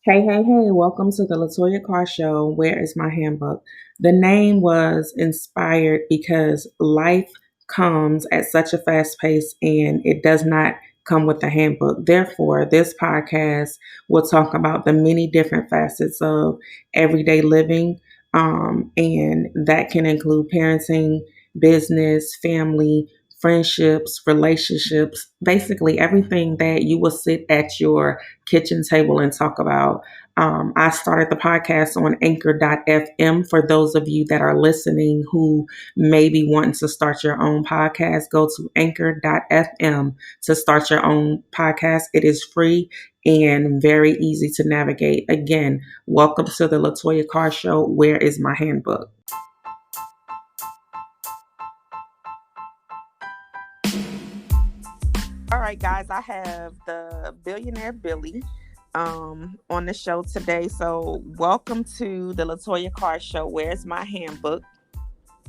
Hey, welcome to the Latoya Carr Show. Where is my handbook? The name was inspired because life comes at such a fast pace and it does not come with a handbook. Therefore, this podcast will talk about the many different facets of everyday living, and that can include parenting, business, family, friendships, relationships, basically everything that you will sit at your kitchen table and talk about. I started the podcast on anchor.fm. For those of you that are listening who may be wanting to start your own podcast, go to anchor.fm to start your own podcast. It is free and very easy to navigate. Again, welcome to the Latoya Carr Show. Where is my handbook? All right, guys, I have the Billionaire Billy on the show today. So, welcome to the Latoya Carr Show. Where's my handbook?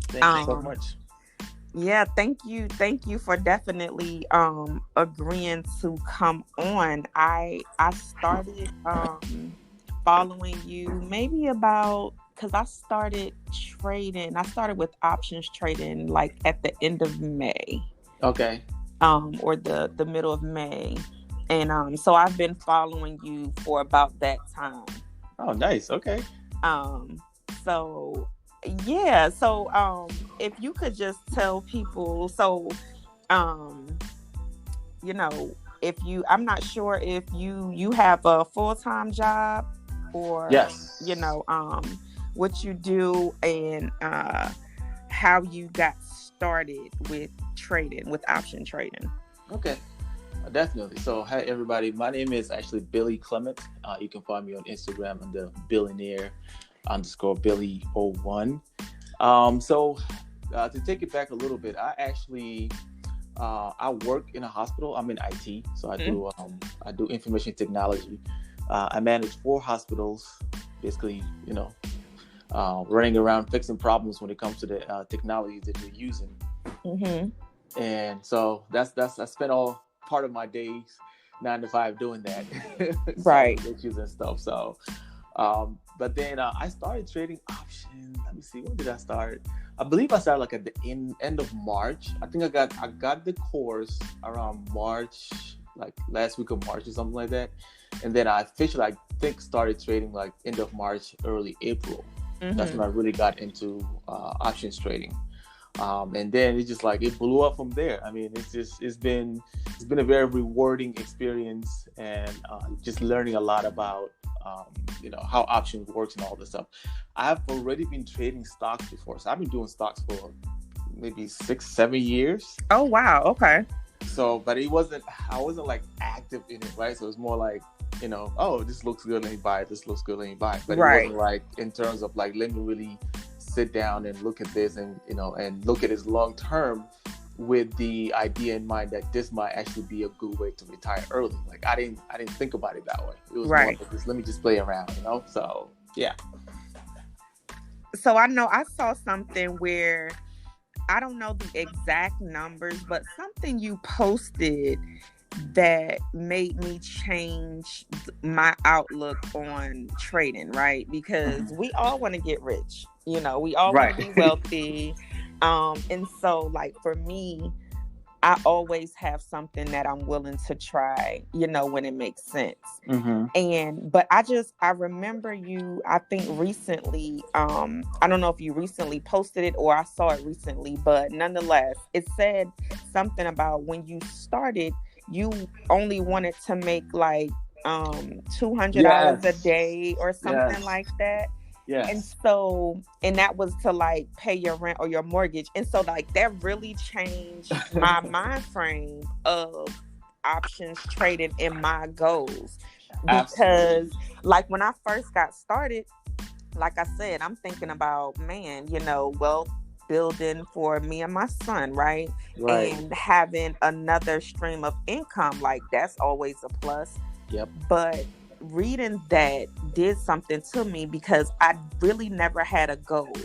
Thank you so much. Yeah, thank you for definitely agreeing to come on. I started following you maybe about because I started trading. I started with options trading like at the end of May. Okay. Or the middle of May. And so I've been following you for about that time. Oh, nice. Okay. So yeah, so if you could just tell people, so um you know, if you I'm not sure if you have a full-time job or Yes. what you do and how you got started with trading, with option trading. Okay. Definitely. So, hi everybody. My name is actually Billy Clement. You can find me on Instagram under Billionaire _Billy01. To take it back a little bit, I actually I work in a hospital. I'm in IT, so I do information technology. I manage 4 hospitals, basically, running around fixing problems when it comes to the technology that you're using. Mm-hmm. And so that's I spent all part of my days 9 to 5 doing that. Right. Issues and stuff. So but then I started trading options. Let me see, when did I start? I believe I started like at the end of March. I think I got the course around March, like last week of March or something like that. And then I officially, I think, started trading like end of March, early April. Mm-hmm. That's when I really got into options trading. And then it's just like it blew up from there. I mean, it's been a very rewarding experience, and just learning a lot about how options works and all this stuff. I've already been trading stocks before, so I've been doing stocks for maybe 6-7 years. Oh wow, okay. So, but I wasn't like active in it, right? So it's more like, oh, this looks good, let me buy it. This looks good, let me buy it. But right. It wasn't like in terms of like, let me really sit down and look at this and look at it long term with the idea in mind that this might actually be a good way to retire early. Like I didn't think about it that way. It was right. More like let me just play around, So yeah. So I know I saw something where I don't know the exact numbers, but something you posted that made me change my outlook on trading, right? Because we all want to get rich. We all want to be wealthy. And so like for me, I always have something that I'm willing to try, when it makes sense. Mm-hmm. But I remember you, I think recently, I don't know if you recently posted it or I saw it recently, but nonetheless, it said something about when you started, you only wanted to make like $200 a day or something like that. Yeah. And that was to like pay your rent or your mortgage. And so like that really changed my mind frame of options trading and my goals. Because Absolutely. Like when I first got started, like I said, I'm thinking about, wealth building for me and my son, right? And having another stream of income, like that's always a plus. Yep. But reading that did something to me because I really never had a goal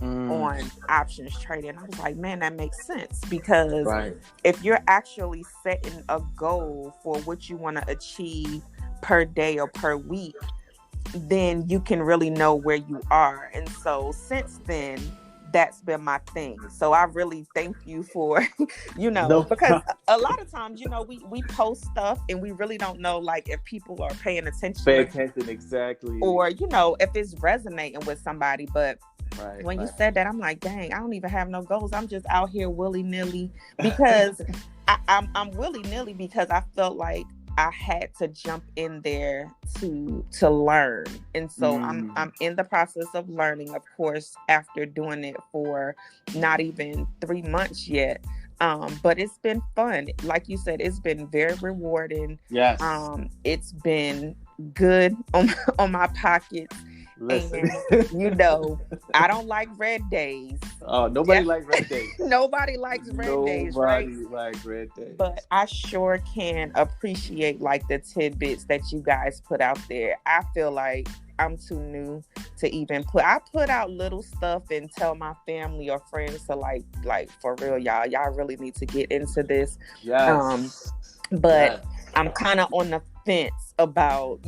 on options trading. I was like, man, that makes sense because if you're actually setting a goal for what you want to achieve per day or per week, then you can really know where you are. And so since then, that's been my thing. So I really thank you for, No because problem. a lot of times, we post stuff and we really don't know like if people are paying Pay attention, attention, exactly. or if it's resonating with somebody. But Right, when you right. said that, I'm like, dang, I don't even have no goals. I'm just out here willy-nilly, because I'm willy-nilly because I felt like I had to jump in there to learn. And so I'm Mm, in the process of learning, of course, after doing it for not even 3 months yet. But it's been fun. Like you said, it's been very rewarding. yes. It's been good on my pockets. Listen. And I don't like red days. Oh, nobody Def- like red days. Nobody likes red days, right? Nobody like red days. But I sure can appreciate like the tidbits that you guys put out there. I feel like I'm too new to even I put out little stuff and tell my family or friends to like for real, y'all really need to get into this. Yes. But Yes. I'm kind of on the fence about,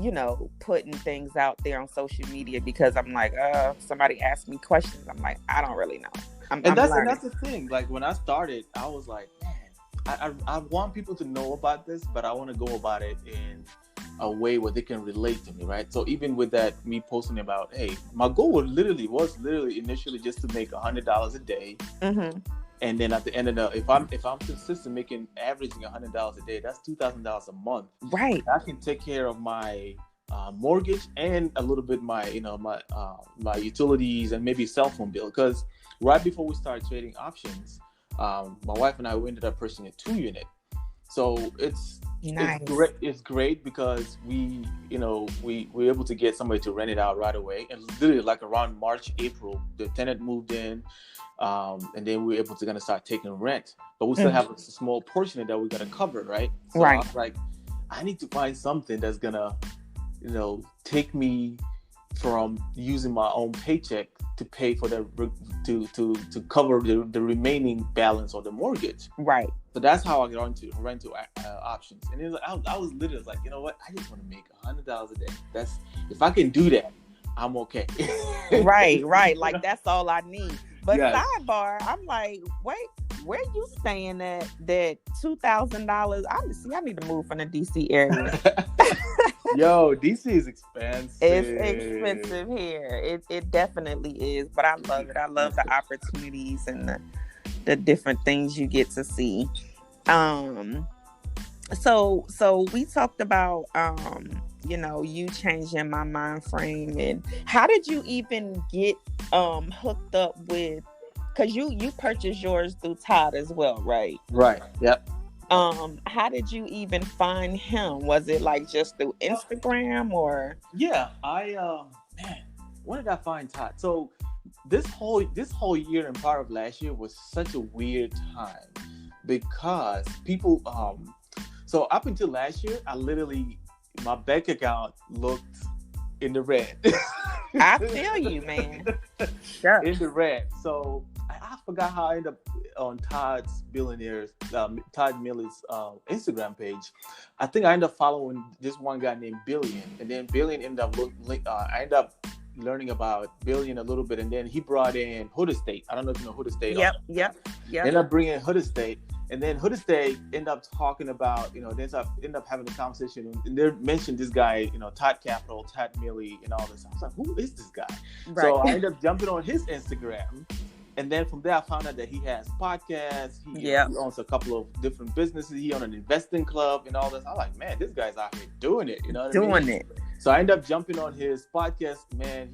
putting things out there on social media, because I'm like, somebody asked me questions. I'm like, I don't really know. I'm And learning. that's the thing. Like when I started, I was like, man, I want people to know about this, but I want to go about it in a way where they can relate to me, right? So even with that, me posting about, hey, my goal was literally initially just to make $100 a day. Mm-hmm. And then at the end of the, if I'm consistent making averaging $100 a day, that's $2,000 a month. Right. I can take care of my mortgage and a little bit my my utilities and maybe cell phone bill. Because right before we started trading options, my wife and I, we ended up purchasing a 2-unit. So Nice. It's great because we we're able to get somebody to rent it out right away. And literally like around March, April, the tenant moved in. And then we were able to kind of start taking rent, but we still have a small portion that we got to cover, right? So Right. I was like, I need to find something that's gonna, take me from using my own paycheck to pay for to cover the remaining balance of the mortgage. Right. So that's how I got into rental options. And it was, I was literally like, you know what? I just want to make $100 a day. That's, if I can do that, I'm okay. Right. Like that's all I need. But Yes. sidebar, I'm like, wait, where you staying at that $2,000? I need to move from the DC area. Yo, DC is expensive. It's expensive here. It definitely is, but I love it. I love the opportunities and the different things you get to see. So we talked about you changing my mind frame, and how did you even get hooked up with, because you purchased yours through Todd as well, right? Right. Yep. How did you even find him? Was it like just through Instagram or? Yeah, man, when did I find Todd? So this whole year and part of last year was such a weird time because people so up until last year, I literally, my bank account looked in the red. I feel you, man. Sure. In the red. So I forgot how I ended up on Todd Millie's Instagram page. I think I ended up following this one guy named Billion, and then Billion ended up I ended up learning about Billion a little bit, and then he brought in Hood Estate. I don't know if you know Hood Estate. Yep. Ended up bringing Hood Estate. And then Hood Estate end up talking about, they end up having a conversation, and they mentioned this guy, Todd Capital, Todd Millie, and all this. I was like, who is this guy? Right. So I ended up jumping on his Instagram, and then from there I found out that he has podcasts. He owns a couple of different businesses. He owns an investing club and all this. I'm like, man, this guy's out here doing it. You know what I mean? Doing it. So I ended up jumping on his podcast. Man,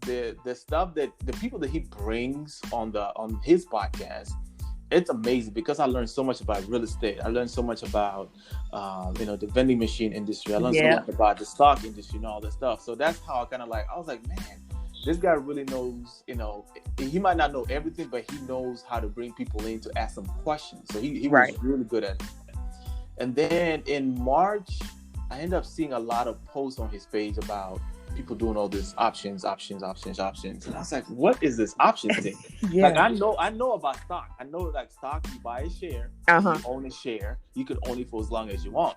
the stuff that the people that he brings on his podcast, it's amazing because I learned so much about real estate. I learned so much about, the vending machine industry. I learned so much about the stock industry and all that stuff. So that's how I was like, man, this guy really knows, he might not know everything, but he knows how to bring people in to ask some questions. So he was really good at it. And then in March, I ended up seeing a lot of posts on his page about people doing all this options. And I was like, what is this options thing? Like, I know about stock. I know like stock, you buy a share, you own a share, you can own it for as long as you want.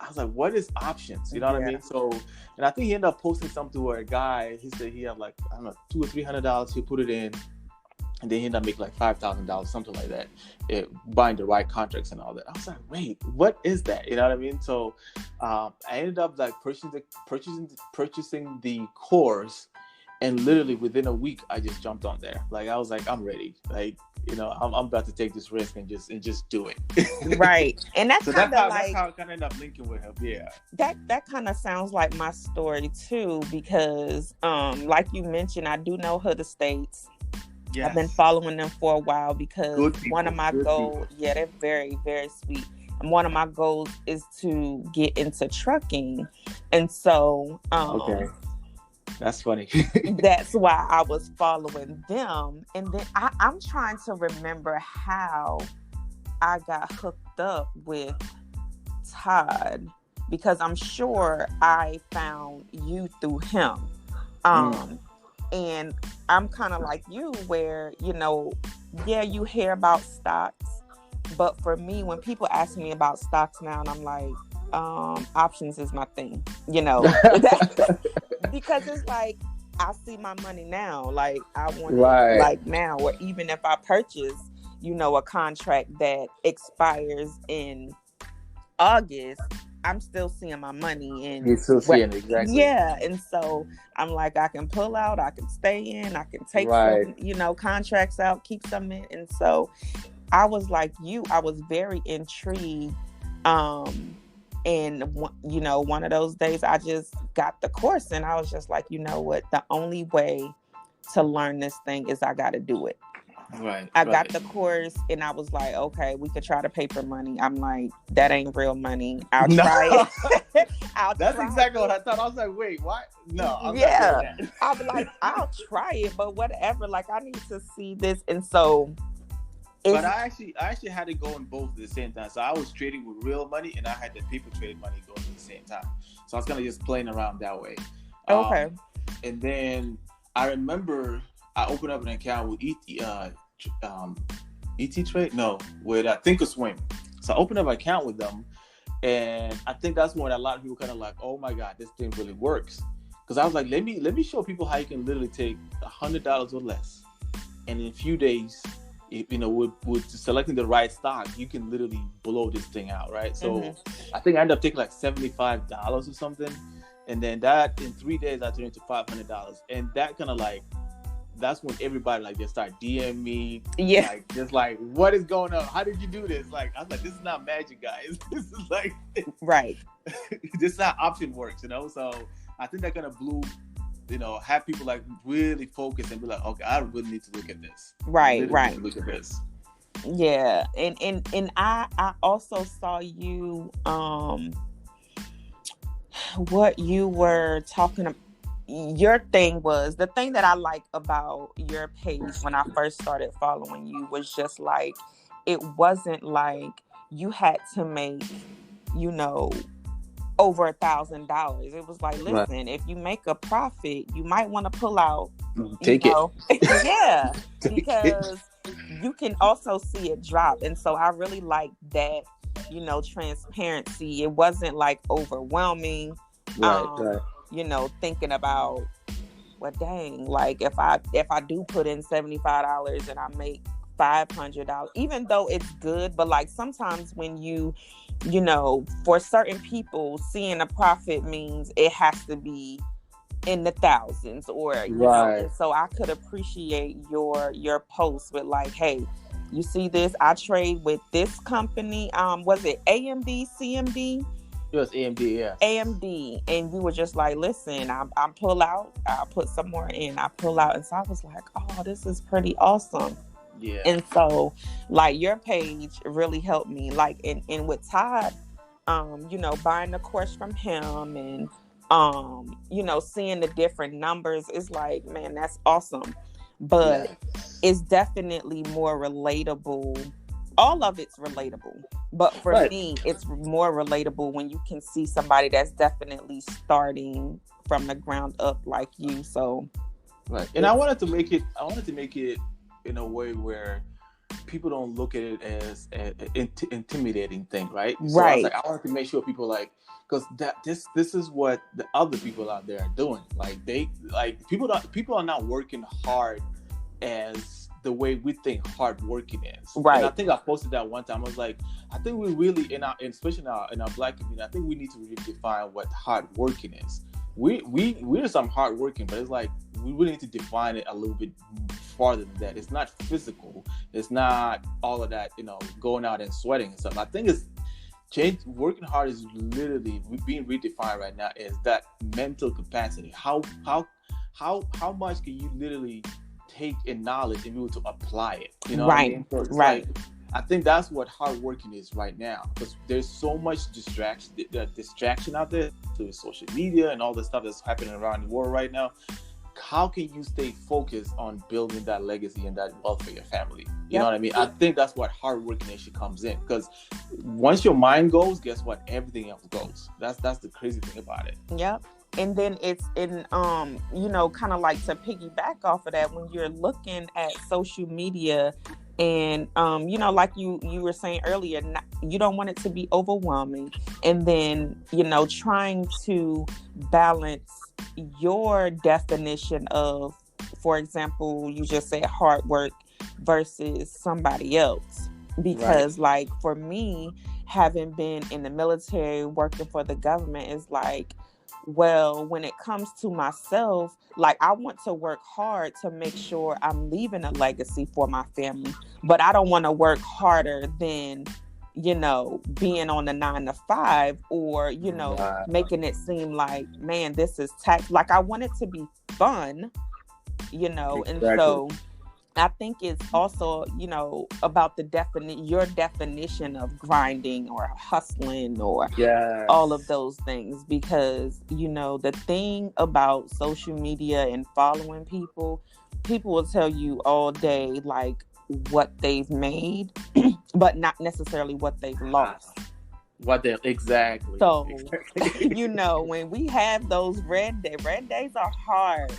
I was like, what is options? You know what I Yeah. mean? So, and I think he ended up posting something where a guy, he said he had like, I don't know, $200 or $300. He put it in, and then he ended up making like $5,000, something like that, buying the right contracts and all that. I was like, wait, what is that? You know what I mean? So, I ended up like purchasing the course, and literally within a week, I just jumped on there. Like I was like, I'm ready. Like, you know, I'm about to take this risk and just do it. Right. And that's So kind of that's like how I kind of ended up linking with him. Yeah. that kind of sounds like my story too, because like you mentioned, I do know Hood Estates. I've been Yes. following them for a while because Good people. one of my Good goals, people. yeah, they're very, very sweet. And one of my goals is to get into trucking. And so Okay. That's funny. that's why I was following them. And then I'm trying to remember how I got hooked up with Todd, because I'm sure I found you through him. And I'm kind of like you, where, you know, yeah, you hear about stocks, but for me, when people ask me about stocks now, and I'm like, options is my thing, you know, because it's like, I see my money now, like I want Right. it like now, or even if I purchase, you know, a contract that expires in August, I'm still seeing my money in. You're still seeing it, exactly. Yeah, and so I'm like, I can pull out, I can stay in, I can take Right. some, you know, contracts out, keep some in. And so I was like you, I was very intrigued. And you know, one of those days I just got the course, and I was just like, you know what, the only way to learn this thing is I got to do it. Right. I got the course, and I was like, okay, we could try the paper money. I'm like, that ain't real money. I'll try it. That's exactly what I thought. I was like, wait, what? No. I'm yeah. I'll be like, I'll try it, but whatever. Like, I need to see this. And so. But I actually had to go in both at the same time. So I was trading with real money, and I had the paper trade money going at the same time. So I was kind of just playing around that way. Okay. And then I remember I opened up an account with ET Trade? No, with Thinkorswim. So I opened up an account with them, and I think that's when a lot of people kind of like, oh my God, this thing really works. Because I was like, let me show people how you can literally take $100 or less, and in a few days, you know, with selecting the right stock, you can literally blow this thing out, right? So I think I ended up taking like $75 or something, and then that in 3 days I turned into $500, and that kind of like, that's when everybody like just start DM me, like just like, what is going on? How did you do this? Like I was like, this is not magic, guys. This is like right. This is how option works, you know. So I think that kind of blew, you know, have people like really focus and be like, okay, I really need to look at this. Right. Look at this. Yeah, and I also saw you what you were talking about. Your thing was, the thing that I like about your page when I first started following you was just like, it wasn't like you had to make, you know, over $1,000. It was like, listen, if you make a profit, you might want to pull out. Take it. Yeah, because you can also see it drop. And so I really like that, you know, transparency. It wasn't like overwhelming. Right. You know, thinking about, well, dang, like if I do put in $75 and I make $500, even though it's good, but like sometimes when you know, for certain people, seeing a profit means it has to be in the thousands, or you know. And so I could appreciate your post with like, hey, you see this? I trade with this company. Was it AMD, CMD? It was AMD, yeah. AMD, and you were just like, listen, I pull out, I'll put some more in, I pull out. And so I was like, oh, this is pretty awesome. Yeah. And so like your page really helped me. Like and with Todd, you know, buying the course from him and you know, seeing the different numbers, is like, man, that's awesome. But it's definitely more relatable. All of it's relatable, but for me, it's more relatable when you can see somebody that's definitely starting from the ground up like you. So and I wanted to make it in a way where people don't look at it as an intimidating thing, right? So I was Right. like, I wanted to make sure people like, because this is what the other people out there are doing. Like people are not working hard as the way we think hard working is. And I Right. think I posted that one time. I was like, I think we really especially in our black community, I think we need to redefine what hard working is. We're some hard working, but it's like we really need to define it a little bit farther than that. It's not physical. It's not all of that, going out and sweating and stuff. I think it's change. Working hard is literally being redefined right now as that mental capacity. How much can you literally take in knowledge and be able to apply it? You know what I Right. mean? So it's Right. like, I think that's what hard working is right now, because there's so much distraction out there to social media and all the stuff that's happening around the world right now. How can you stay focused on building that legacy and that wealth for your family? You know what I mean? I think that's what hard working actually comes in, because once your mind goes, guess what? Everything else goes. That's the crazy thing about it. Yep. And then it's in kind of like to piggyback off of that, when you're looking at social media and like you were saying earlier, you don't want it to be overwhelming, and then trying to balance your definition of, for example, you just said hard work versus somebody else, because like for me, having been in the military, working for the government, is like, well, when it comes to myself, like I want to work hard to make sure I'm leaving a legacy for my family, but I don't want to work harder than being on the 9 to 5, or making it seem like, man, this is tax. Like I want it to be fun, and so I think it's also, about your definition of grinding or hustling or all of those things, because, the thing about social media and following people will tell you all day, like, what they've made, but not necessarily what they've lost. Exactly. So, when we have those red days are hard.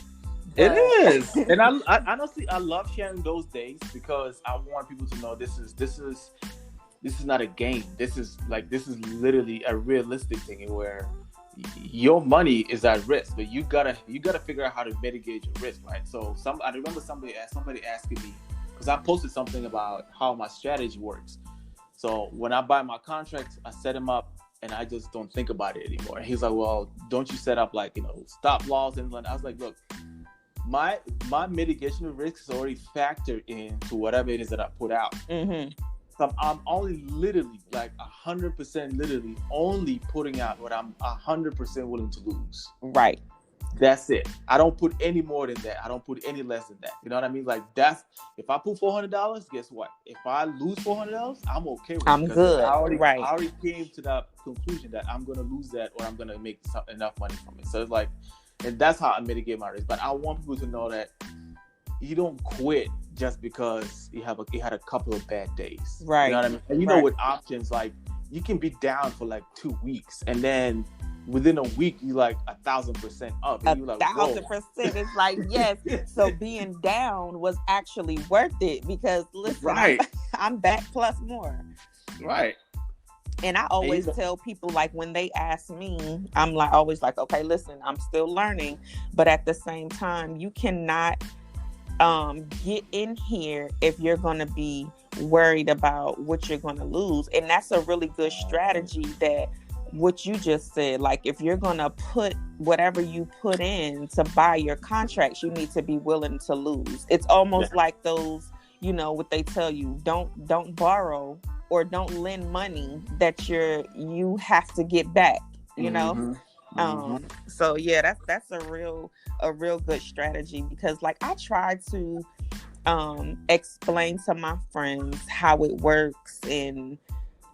It is, and I honestly, I love sharing those days, because I want people to know this is not a game. This is literally a realistic thing where your money is at risk, but you gotta figure out how to mitigate your risk, right? So I remember somebody asking me, because I posted something about how my strategy works. So when I buy my contracts, I set them up, and I just don't think about it anymore. And he's like, well, don't you set up stop loss? And I was like, look, my mitigation of risk is already factored into whatever it is that I put out. Mm-hmm. So I'm only literally 100% literally only putting out what I'm 100% willing to lose. Right. That's it. I don't put any more than that. I don't put any less than that. You know what I mean? Like, that's, if I put $400, guess what? If I lose $400, I'm okay with it. I'm good. I already came to that conclusion that I'm going to lose that, or I'm going to make enough money from it. So it's like, and that's how I mitigate my risk. But I want people to know that you don't quit just because you had a couple of bad days. Right. You know what I mean? And know, with options, like, you can be down for 2 weeks, and then within a week you 1,000% up. And 1,000%. It's like, yes. So being down was actually worth it, because listen, I'm back plus more. Right. And I always tell people, when they ask me, I'm always like, okay, listen, I'm still learning, but at the same time, you cannot get in here if you're going to be worried about what you're going to lose. And that's a really good strategy, that what you just said, if you're going to put whatever you put in to buy your contracts, you need to be willing to lose. It's almost like those, what they tell you, don't borrow or don't lend money that you have to get back, So yeah, that's a real good strategy, because I try to explain to my friends how it works,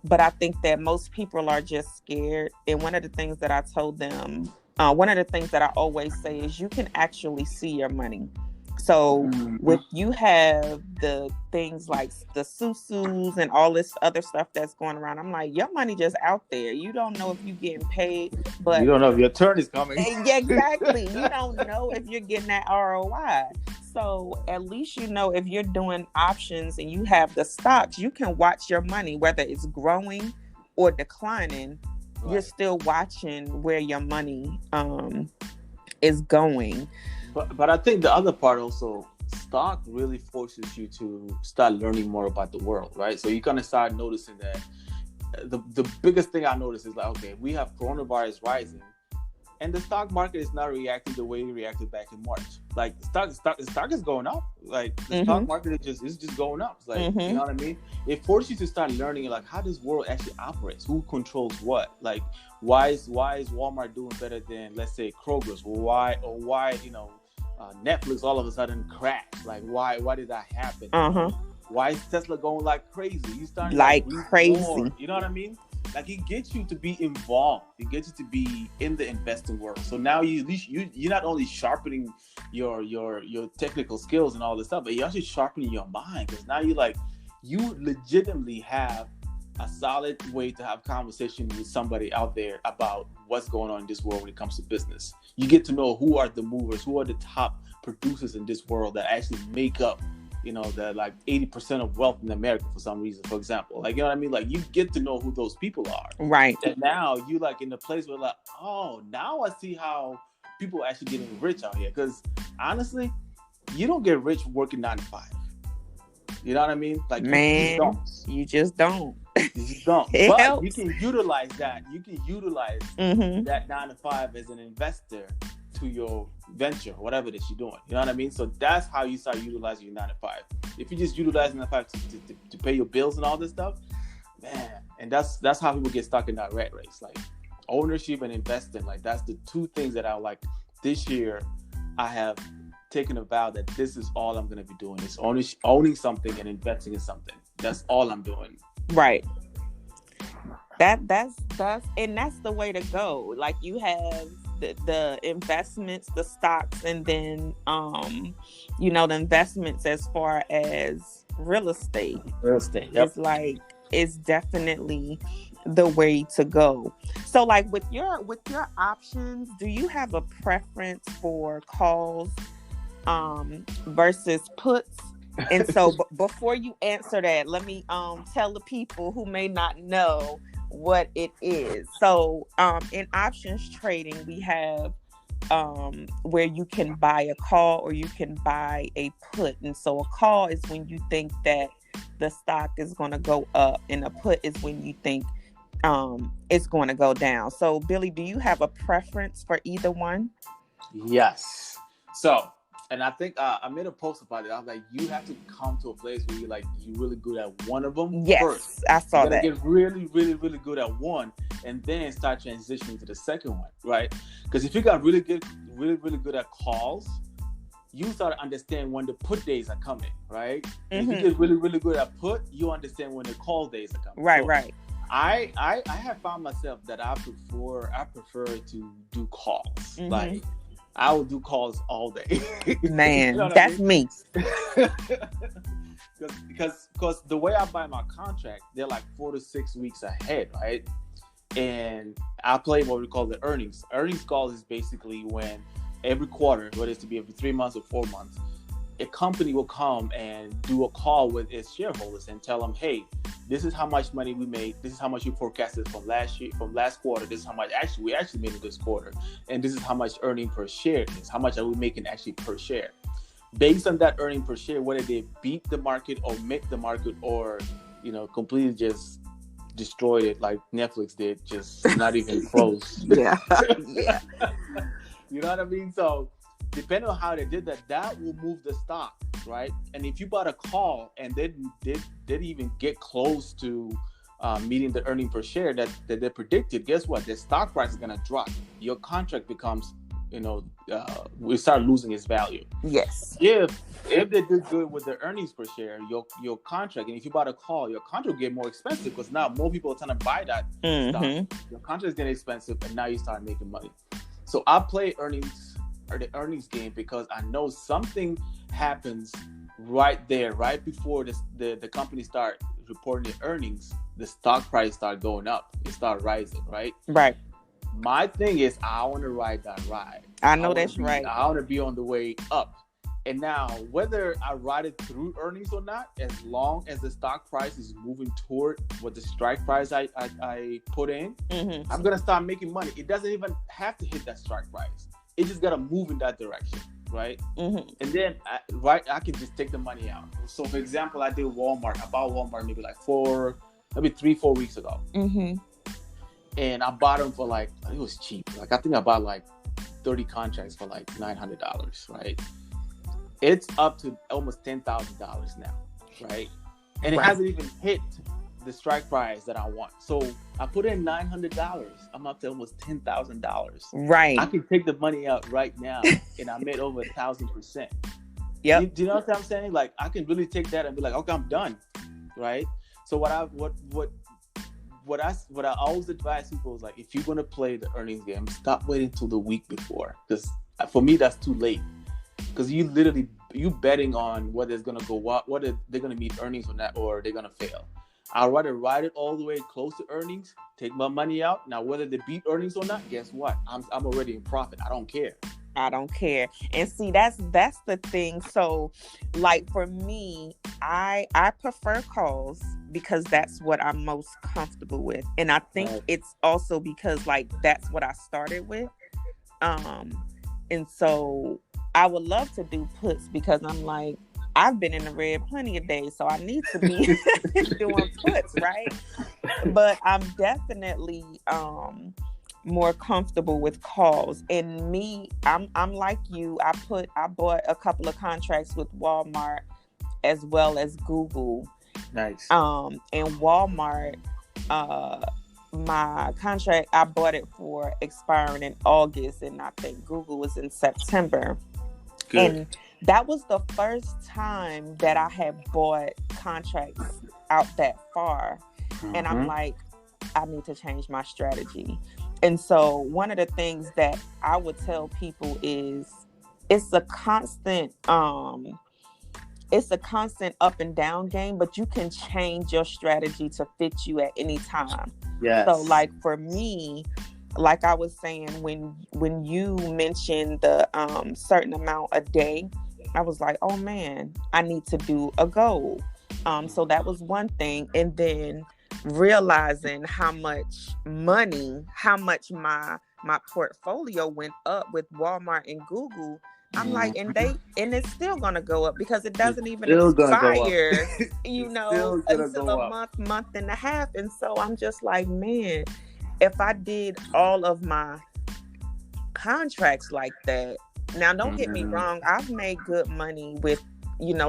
but I think that most people are just scared. And one of the things that I told them, one of the things that I always say is, you can actually see your money. So with you have the things like the susus and all this other stuff that's going around, I'm like, your money just out there. You don't know if you're getting paid, but you don't know if your turn is coming. Yeah, exactly. You don't know if you're getting that ROI. also, at least you know if you're doing options and you have the stocks, you can watch your money, whether it's growing or declining. Right. You're still watching where your money is going. But I think the other part also, stock really forces you to start learning more about the world, right? So you kind of start noticing that the biggest thing I noticed is like, okay, we have coronavirus rising, and the stock market is not reacting the way it reacted back in March. Like the stock is going up. Like the stock market is just going up. It's like, you know what I mean? It forces you to start learning like how this world actually operates, who controls what. Like why is Walmart doing better than, let's say, Kroger's? Why Netflix all of a sudden crashed? Like why did that happen? Why is Tesla going like crazy? You start like crazy. More, you know what I mean? Like it gets you to be involved. It gets you to be in the investing world. So now you're not only sharpening your technical skills and all this stuff, but you're actually sharpening your mind, because now you legitimately have a solid way to have conversation with somebody out there about what's going on in this world when it comes to business. You get to know who are the movers, who are the top producers in this world that actually make up, the like 80% of wealth in America for some reason, for example. Like, you know what I mean? Like you get to know who those people are. Right. And now you like in the place where like, oh, now I see how people are actually getting rich out here. Because honestly, you don't get rich working 9 to 5. You know what I mean? Like, man, you just don't. You just don't. It but helps. You can utilize that. You can utilize that 9 to 5 as an investor to your venture, whatever it is you're doing. You know what I mean? So that's how you start utilizing your 9 to 5. If you just utilize 9 to 5 to pay your bills and all this stuff, man, and that's how people get stuck in that rat race. Like ownership and investing, like that's the two things that I like. This year, I have taken a vow that this is all I'm going to be doing. It's owning something and investing in something. That's all I'm doing. Right. That's the way to go. Like you have the investments, the stocks, and then the investments as far as real estate. Yep. It's definitely the way to go. So like with your options, do you have a preference for calls versus puts? And so before you answer that, let me tell the people who may not know what it is. So in options trading, we have where you can buy a call or you can buy a put. And so a call is when you think that the stock is going to go up, and a put is when you think it's going to go down. So Billy, do you have a preference for either one? Yes. So, and I think I made a post about it. I was like, you have to come to a place where you're really good at one of them. Yes, first. I saw you that. Get really, really, really good at one, and then start transitioning to the second one, right? Because if you got really good at calls, you start to understand when the put days are coming, right? If you get really, really good at put, you understand when the call days are coming. Right, so right. I have found myself that I prefer to do calls. Like I will do calls all day. Man, that's me. Because the way I buy my contract, they're like 4 to 6 weeks ahead, right? And I play what we call the earnings. Earnings calls is basically when every quarter, whether it's to be every 3 months or 4 months, a company will come and do a call with its shareholders and tell them, hey, this is how much money we made. This is how much you forecasted from last quarter. This is how much we actually made in this quarter. And this is how much earning per share is. How much are we making actually per share? Based on that earning per share, whether they beat the market or make the market or, completely just destroyed it like Netflix did, just not even close. Yeah. You know what I mean? So depending on how they did that will move the stock, right? And if you bought a call and they didn't even get close to meeting the earning per share that they predicted, guess what? The stock price is gonna drop. Your contract becomes, we start losing its value. Yes. If they did good with the earnings per share, your contract, and if you bought a call, your contract will get more expensive because now more people are trying to buy that stock. Your contract is getting expensive, and now you start making money. So I play the earnings game because I know something happens right there, right before the company start reporting the earnings, the stock price start going up. It start rising, right? Right. My thing is I want to ride that ride. I know that's right. I want to be on the way up. And now, whether I ride it through earnings or not, as long as the stock price is moving toward what the strike price I put in, I'm gonna start making money. It doesn't even have to hit that strike price. It just gotta move in that direction, right? And then I can just take the money out. So, for example, I did Walmart. I bought Walmart maybe like 3-4 weeks ago, and I bought them for like, it was cheap. Like I think I bought like 30 contracts for like $900, right? It's up to almost $10,000 now, right? And it hasn't even hit the strike price that I want. So I put in $900. I'm up to almost $10,000. Right. I can take the money out right now, and I made over 1,000%. Yep. Do you know what I'm saying? Like I can really take that and be like, okay, I'm done, right? So what I always advise people is like, if you're gonna play the earnings game, stop waiting till the week before, because for me that's too late. Because you betting on whether it's gonna go up, whether they're gonna meet earnings or not, or they're gonna fail. I'd rather ride it all the way close to earnings, take my money out. Now whether they beat earnings or not, guess what? I'm already in profit. I don't care. And see, that's the thing. So like for me, I prefer calls because that's what I'm most comfortable with. And I think it's also because like that's what I started with. And so I would love to do puts because I'm like, I've been in the red plenty of days, so I need to be doing puts, right? But I'm definitely more comfortable with calls. And me, I'm like you. I bought a couple of contracts with Walmart as well as Google. Nice. And Walmart, my contract, I bought it for expiring in August, and I think Google was in September. Good. And that was the first time that I had bought contracts out that far. And I'm like, I need to change my strategy. And so one of the things that I would tell people is it's a constant up and down game, but you can change your strategy to fit you at any time. Yes. So like for me, like I was saying, when you mentioned the certain amount a day, I was like, oh man, I need to do a goal. So that was one thing. And then realizing how much my portfolio went up with Walmart and Google. I'm like, and it's still gonna go up because it doesn't even expire, until a month and a half. And so I'm just like, man, if I did all of my contracts like that, now don't get me wrong, I've made good money with,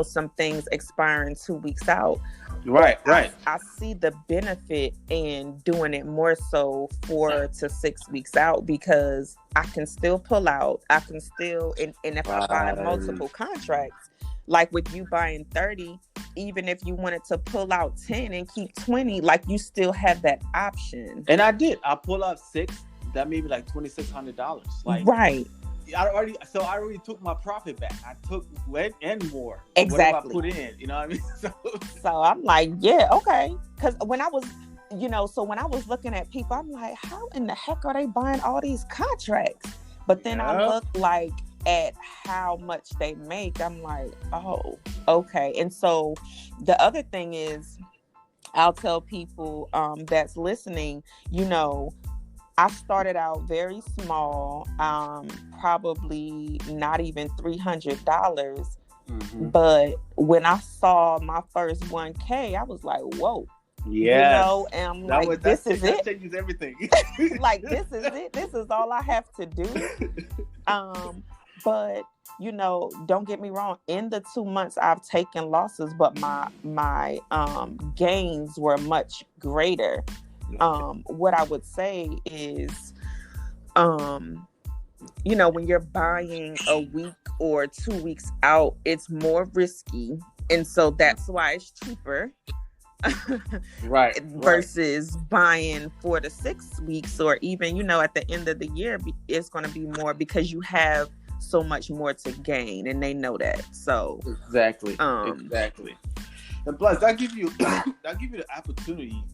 some things expiring 2 weeks out. Right. I see the benefit in doing it more so 4 to 6 weeks out because I can still pull out. I can still, and if I buy multiple contracts, like with you buying 30, even if you wanted to pull out 10 and keep 20, like you still have that option. And I did. I pull out 6. That made me like $2,600. Like, right. I already took my profit back. I took and more. Exactly. What I put in, you know what I mean? So I'm like, yeah, okay. Because when I was, when I was looking at people, I'm like, how in the heck are they buying all these contracts? But then I look like at how much they make. I'm like, oh, okay. And so the other thing is, I'll tell people that's listening, I started out very small, probably not even $300. But when I saw my first 1K, I was like, whoa. Yeah. And I'm like, this is it. That changes everything. Like, this is it. This is all I have to do. But, don't get me wrong. In the 2 months, I've taken losses, but my gains were much greater. What I would say is, when you're buying a week or 2 weeks out, it's more risky. And so that's why it's cheaper. Right. Versus buying 4 to 6 weeks, or even, at the end of the year, it's going to be more because you have so much more to gain, and they know that. So exactly. And plus, that give you the opportunity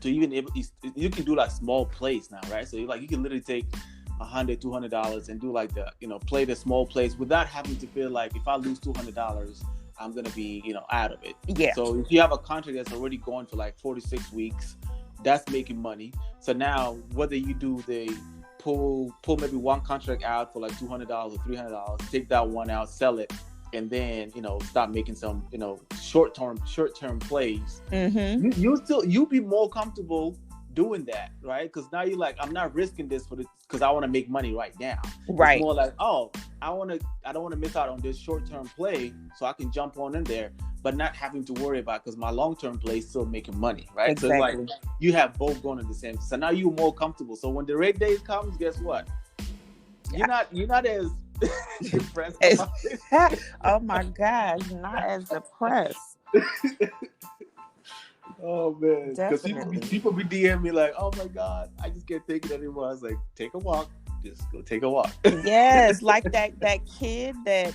to even you can do like small plays now, right? So you can literally take $100, $200 and do like the, play the small plays without having to feel like if I lose $200, I'm gonna be, out of it. Yeah. So if you have a contract that's already going for like 46 weeks, that's making money. So now whether you do the pull maybe one contract out for like $200 or $300, take that one out, sell it, and then start making some short term plays. You'll be more comfortable doing that, right? Because now you're like, I'm not risking this because I want to make money right now. Right. It's more like, I don't want to miss out on this short term play, so I can jump on in there, but not having to worry about, because my long term play is still making money, right? Exactly. So it's like you have both going at the same. So now you're more comfortable. So when the rate days comes, guess what? You're not as depressed about it. Oh my gosh, not as depressed. Oh man, because Definitely. people be DMing me like, oh my God, I just can't take it anymore. I was like, take a walk, just go take a walk. Yes, like that kid that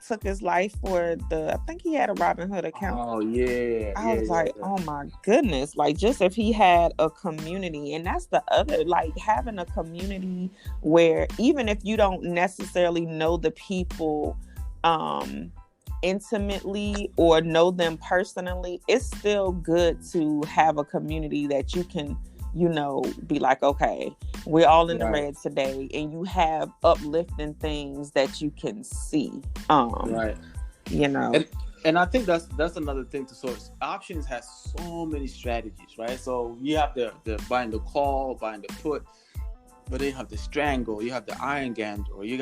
took his life for I think he had a Robinhood account. Oh yeah. I was like, oh my goodness, like just if he had a community. And that's the other, like having a community where even if you don't necessarily know the people intimately or know them personally, it's still good to have a community that you can be like, okay, we're all in the red today, and you have uplifting things that you can see. Right. And I think that's another thing to source. Options has so many strategies, right? So you have the buying the call, buying the put, but then you have the strangle, you have the iron gamble, you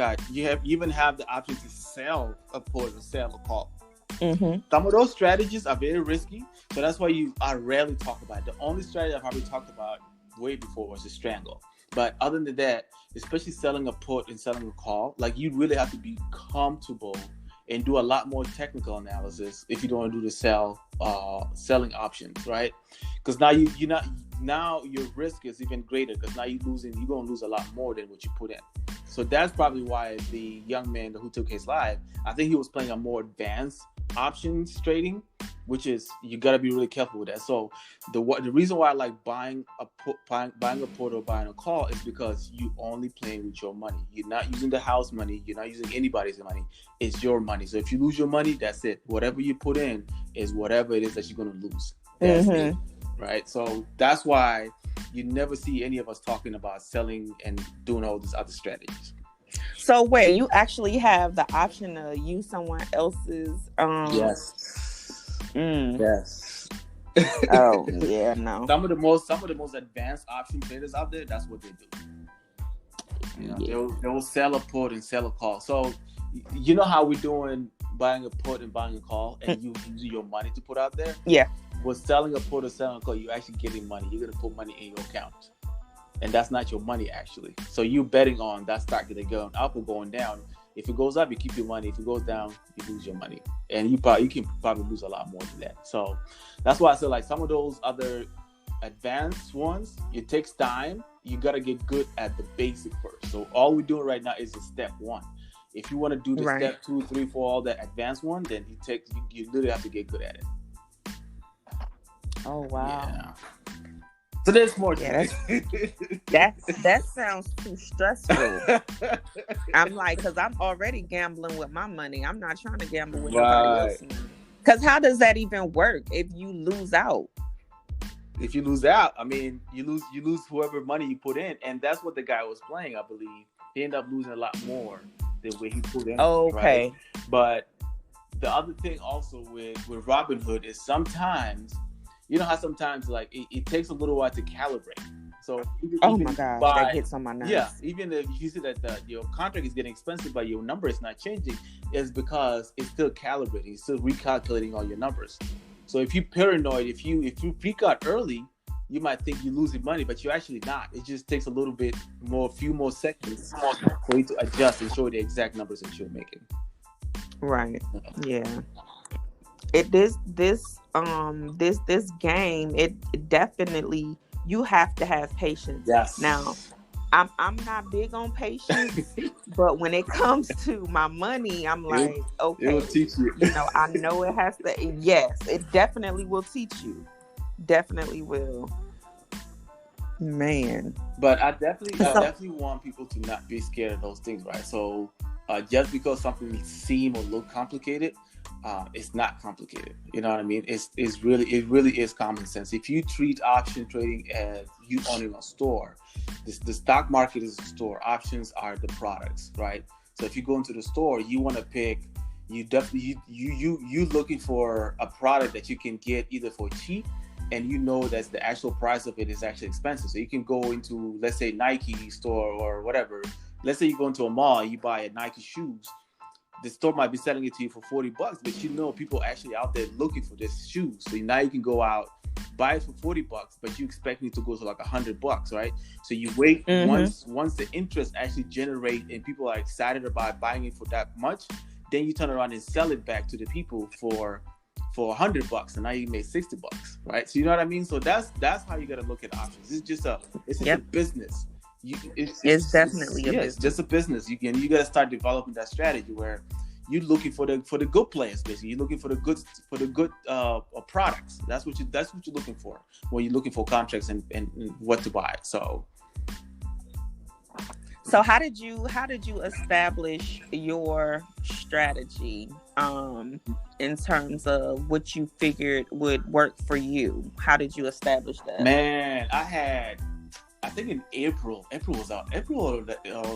even have the option to sell a put or sell a call. Some of those strategies are very risky, so that's why I rarely talk about it. The only strategy I probably talked about way before was the strangle. But other than that, especially selling a put and selling a call, like you really have to be comfortable and do a lot more technical analysis if you don't want to do the selling options, right? Because now your risk is even greater, because now you're going to lose a lot more than what you put in. So that's probably why the young man who took his life, I think he was playing a more advanced options trading, which is, you got to be really careful with that. So the reason why I like buying a put or buying a call is because you only playing with your money. You're not using the house money. You're not using anybody's money. It's your money. So if you lose your money, that's it. Whatever you put in is whatever it is that you're going to lose. That's it. Right? So that's why you never see any of us talking about selling and doing all these other strategies. So wait, you actually have the option to use someone else's Yes. Yes. Oh yeah, no. Some of the most advanced option traders out there, that's what they do. They'll sell a put and sell a call. So you know how we're doing buying a put and buying a call, and you using your money to put out there? Yeah. With selling a put or selling a call, you're actually getting money. You're gonna put money in your account, and that's not your money actually. So you're betting on that stock that they're going up or going down. If it goes up, you keep your money. If it goes down, you lose your money, and you can probably lose a lot more than that. So that's why I said, like, some of those other advanced ones, it takes time. You gotta get good at the basic first. So all we're doing right now is the step one. If you want to do the step 2, 3, 4, all that advanced one, then you literally have to get good at it. Oh wow. Yeah. So there's more. Yeah, that sounds too stressful. I'm like, because I'm already gambling with my money. I'm not trying to gamble with nobody else's money. Because how does that even work if you lose out? If you lose out, I mean, you lose whoever money you put in, and that's what the guy was playing. I believe he ended up losing a lot more than what he put in. Okay. Right? But the other thing also with Robinhood is sometimes, you know how sometimes like it takes a little while to calibrate. So my gosh, that hits on my nerves. Yeah, even if you see that your contract is getting expensive, but your number is not changing, is because it's still calibrating, it's still recalculating all your numbers. So if you're paranoid, if you freak out early, you might think you're losing money, but you're actually not. It just takes a few more seconds for you to adjust and show the exact numbers that you're making. Right. Yeah. This game, it definitely, you have to have patience. Yes. Now, I'm not big on patience, but when it comes to my money, I'm like, okay, it will teach you. I know it has to. Yes, it definitely will teach you. Definitely will. Man. But I So, definitely want people to not be scared of those things, right? So just because something seem or look complicated, it's not complicated. You know what I mean? It really is common sense. If you treat option trading as you owning a store, the stock market is a store. Options are the products, right? So if you go into the store, you want to pick. You definitely you looking for a product that you can get either for cheap, and you know that the actual price of it is actually expensive. So you can go into, let's say, Nike store or whatever. Let's say you go into a mall and you buy a Nike shoes. The store might be selling it to you for $40, but you know people actually out there looking for this shoes. So now you can go out, buy it for $40, but you expect it to go to like $100, right? So you wait once the interest actually generate and people are excited about buying it for that much, then you turn around and sell it back to the people for $100, and now you made $60, right? So you know what I mean. So that's how you got to look at options. It's just a business. It's definitely a business. It's just a business. You got to start developing that strategy where you're looking for the good players. Basically, you're looking for the good products. That's what you're looking for when you're looking for contracts and what to buy. So how did you establish your strategy in terms of what you figured would work for you? How did you establish that? Man, I think in April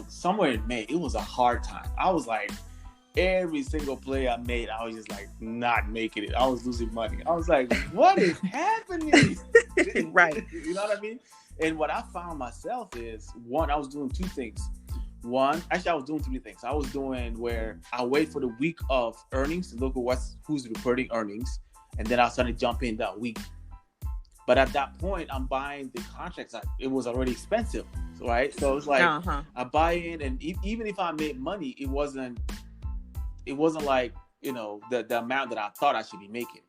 somewhere in May, it was a hard time. I was like, every single play I made, I was just like not making it. I was losing money. I was like, what is happening? Right. You know what I mean? And what I found myself is, one, I was doing two things. One, actually, I was doing three things. I was doing where I wait for the week of earnings to look at who's reporting earnings, and then I started jumping that week. But at that point, I'm buying the contracts. It was already expensive, right? So it's like I buy in, and even if I made money, it wasn't like, you know, the amount that I thought I should be making.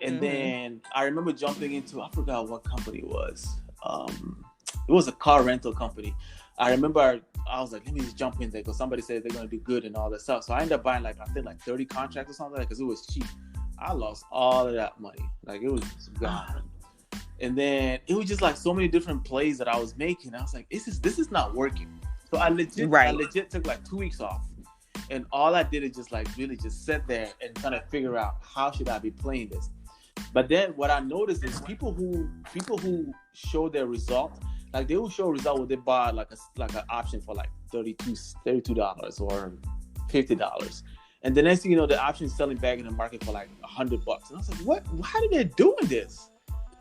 And then I remember jumping into, I forgot what company it was. It was a car rental company. I remember I was like, let me just jump in there because somebody said they're going to do good and all that stuff. So I ended up buying I think 30 contracts or something because it was cheap. I lost all of that money. Like, it was gone. And then it was just like so many different plays that I was making. I was like, this is not working. So I legit took like 2 weeks off. And all I did is just like really just sit there and kind of figure out how should I be playing this. But then what I noticed is people who show their result, like they will show a result where they buy like an option for like $32 or $50. And the next thing you know, the option is selling back in the market for like $100. And I was like, what? How are they doing this?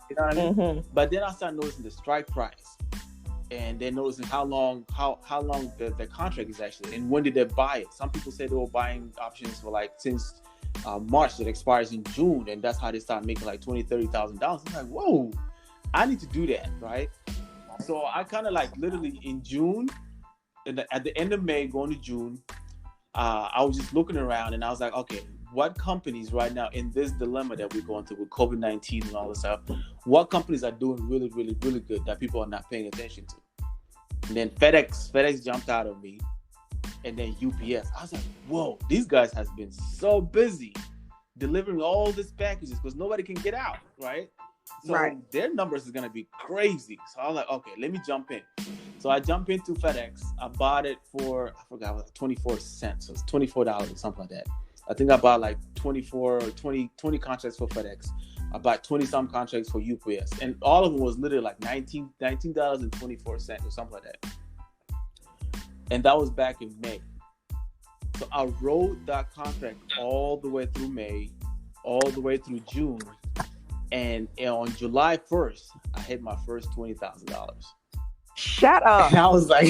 You know what I mean? But then I started noticing the strike price, and then noticing how long the contract is actually, and when did they buy it. Some people say they were buying options for like since March that expires in June, and that's how they start making like $20,000-$30,000. I'm like, whoa, I need to do that, right? So I kind of like literally in June, at the end of May, going to June, I was just looking around and I was like, okay, what companies right now in this dilemma that we're going through with COVID-19 and all this stuff, what companies are doing really, really, really good that people are not paying attention to? And then FedEx jumped out of me, and then UPS. I was like, whoa, these guys has been so busy delivering all these packages because nobody can get out, right? So their numbers is gonna be crazy. So I was like, okay, let me jump in. So I jumped into FedEx. I bought it for, I forgot, it was 24 cents. So it's $24 or something like that. I think I bought like 20 contracts for FedEx. I bought 20 some contracts for UPS, and all of them was literally like $19.24 or something like that. And that was back in May. So I rode that contract all the way through May, all the way through June, and on July 1st, I hit my first $20,000. Shut up! And I was like,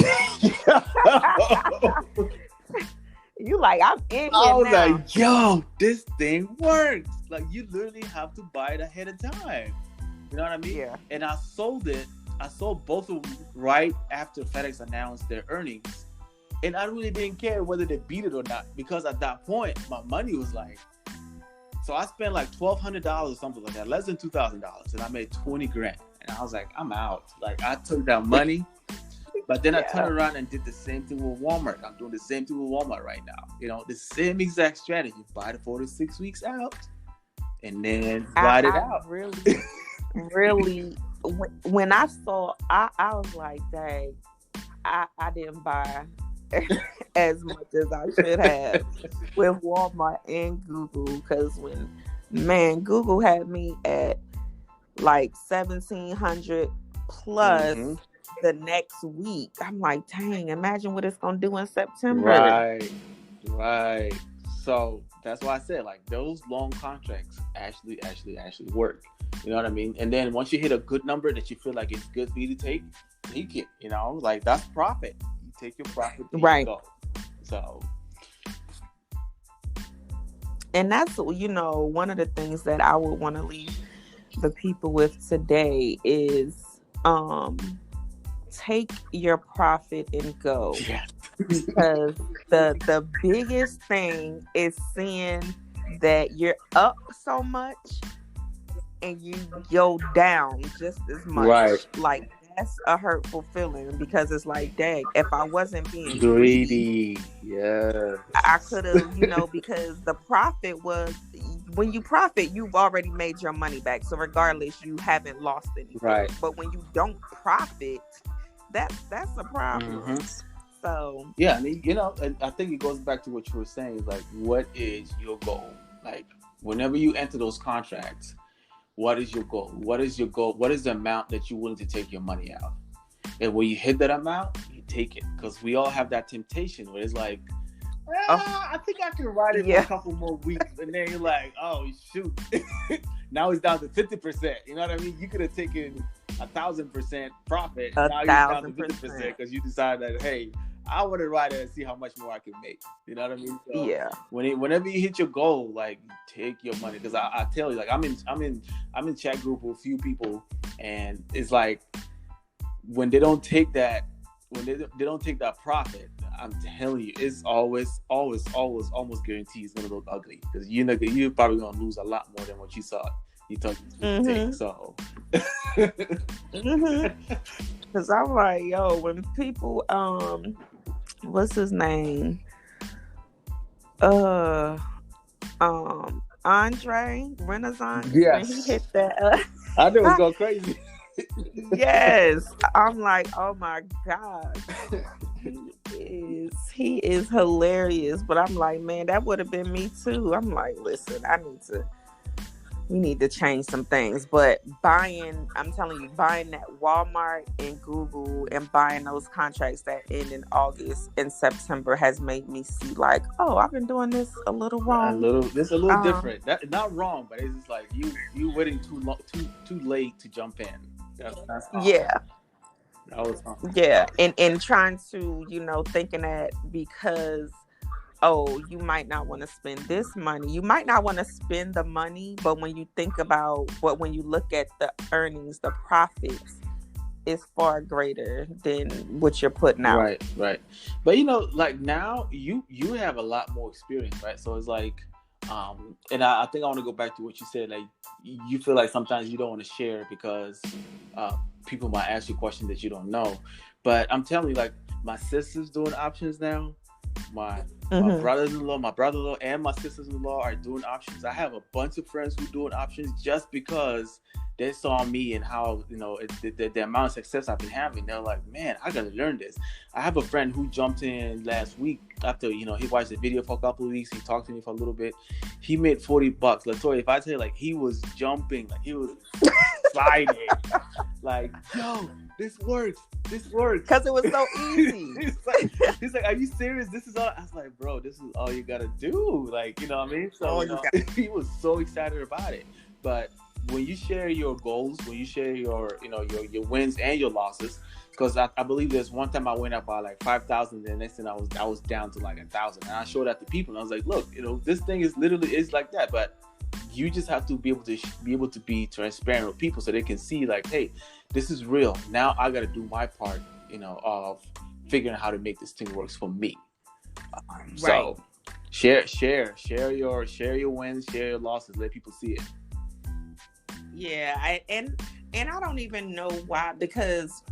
you like, I'm in here I was now. like, yo, this thing works. Like, you literally have to buy it ahead of time. You know what I mean? Yeah. And I sold it. I sold both of them right after FedEx announced their earnings. And I really didn't care whether they beat it or not, because at that point, my money was like, so I spent like $1,200 or something like that, less than $2,000, and I made $20,000. And I was like, I'm out. Like, I took that money. But then I turned around and did the same thing with Walmart. I'm doing the same thing with Walmart right now. You know, the same exact strategy. Buy it 4 to 6 weeks out, and then ride it out. Really when I saw, I was like, dang, I didn't buy as much as I should have with Walmart and Google, because Google had me at like 1,700 plus Mm-hmm. the next week. I'm like, dang, imagine what it's gonna do in September. Right. Right. So that's why I said like those long contracts actually work. You know what I mean? And then once you hit a good number that you feel like it's good for you to take it. You know, like that's profit. You take your profit and you Right. go. So And that's, one of the things that I would want to leave the people with today is take your profit and go. yeah. Because the biggest thing is seeing that you're up so much and you go down just as much. Right. Like, that's a hurtful feeling, because it's like, dang, if I wasn't being Greedy. Yeah. I could have, because the profit was, when you profit, you've already made your money back. So regardless, you haven't lost anything. Right. But when you don't profit, that's a problem. Mm-hmm. So yeah, and I think it goes back to what you were saying, like what is your goal? Like whenever you enter those contracts, what is your goal? What is your goal? What is the amount that you're willing to take your money out? And when you hit that amount, you take it. Because we all have that temptation where it's like, I think I can ride it for a couple more weeks. And then you're like, oh, shoot. Now it's down to 50%. You know what I mean? You could have taken 1,000% profit. And now you're down to 50% because you decided that, hey, I want to ride it and see how much more I can make. You know what I mean? So yeah. Whenever you hit your goal, like take your money. Because I tell you, like I'm in chat group with a few people, and it's like when they don't take that profit, I'm telling you, it's always almost guaranteed it's gonna look ugly, because you're probably gonna lose a lot more than what you thought you take. So because I'm like, yo, when people what's his name? Andre Renaissance. Yes. When he hit that I know it's going crazy. Yes. I'm like, oh my God. He is hilarious. But I'm like, man, that would have been me too. I'm like, listen, we need to change some things. But I'm telling you, buying that Walmart and Google and buying those contracts that end in August and September has made me see like, oh, I've been doing this a little wrong. It's a little different. Not wrong, but it's just like you waiting too late to jump in. That's yeah. That was fun. Yeah. And trying to, thinking that because you might not want to spend this money. You might not want to spend the money, but when you when you look at the earnings, the profits is far greater than what you're putting out. Right. But like now you have a lot more experience, right? So it's like, and I think I want to go back to what you said. Like you feel like sometimes you don't want to share because people might ask you questions that you don't know. But I'm telling you, like my sister's doing options now. My brother-in-law, and my sisters-in-law are doing options. I have a bunch of friends who are doing options just because they saw me and how, the amount of success I've been having. They're like, man, I got to learn this. I have a friend who jumped in last week after, he watched the video for a couple of weeks. He talked to me for a little bit. He made $40. Latoya, if I tell you, like, he was jumping, like, he was excited. Like, yo, this works. Because it was so easy. he's like, are you serious? This is all. I was like, bro, this is all you got to do. Like, you know what I mean? So he was so excited about it. But when you share your goals, when you share your wins and your losses, because I believe there's one time I went up by like 5,000, and the next thing I was down to like 1,000, and I showed that to people, and I was like, look, this thing is like that, but you just have to be able to be transparent with people so they can see like, hey, this is real. Now I got to do my part, of figuring out how to make this thing works for me. So share your wins, share your losses, let people see it. Yeah, and I don't even know why, because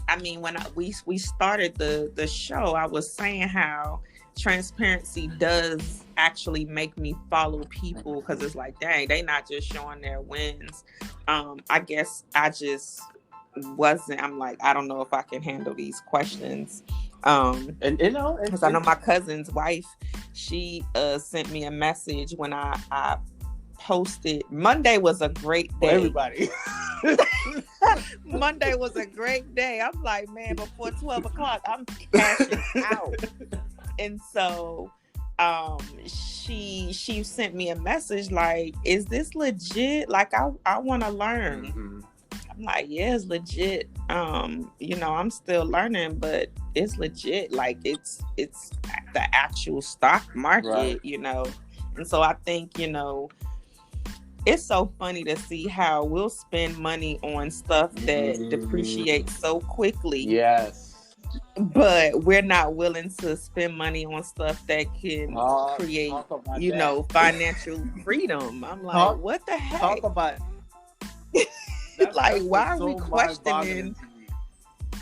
I mean, when we started the show, I was saying how transparency does actually make me follow people, because it's like, dang, they not just showing their wins. I guess I just wasn't. I'm like, I don't know if I can handle these questions. And because I know my cousin's wife, she sent me a message when I posted. Monday was a great day. Everybody. Monday was a great day. I'm like, man, before 12 o'clock, I'm cashing out. And so she sent me a message like, is this legit? Like, I want to learn. Mm-hmm. I'm like, yeah, it's legit. I'm still learning, but it's legit. Like, it's the actual stock market, right. And so I think, it's so funny to see how we'll spend money on stuff that depreciates so quickly. Yes. But we're not willing to spend money on stuff that can create, financial freedom. I'm like, what the heck? Talk about like, why are we questioning?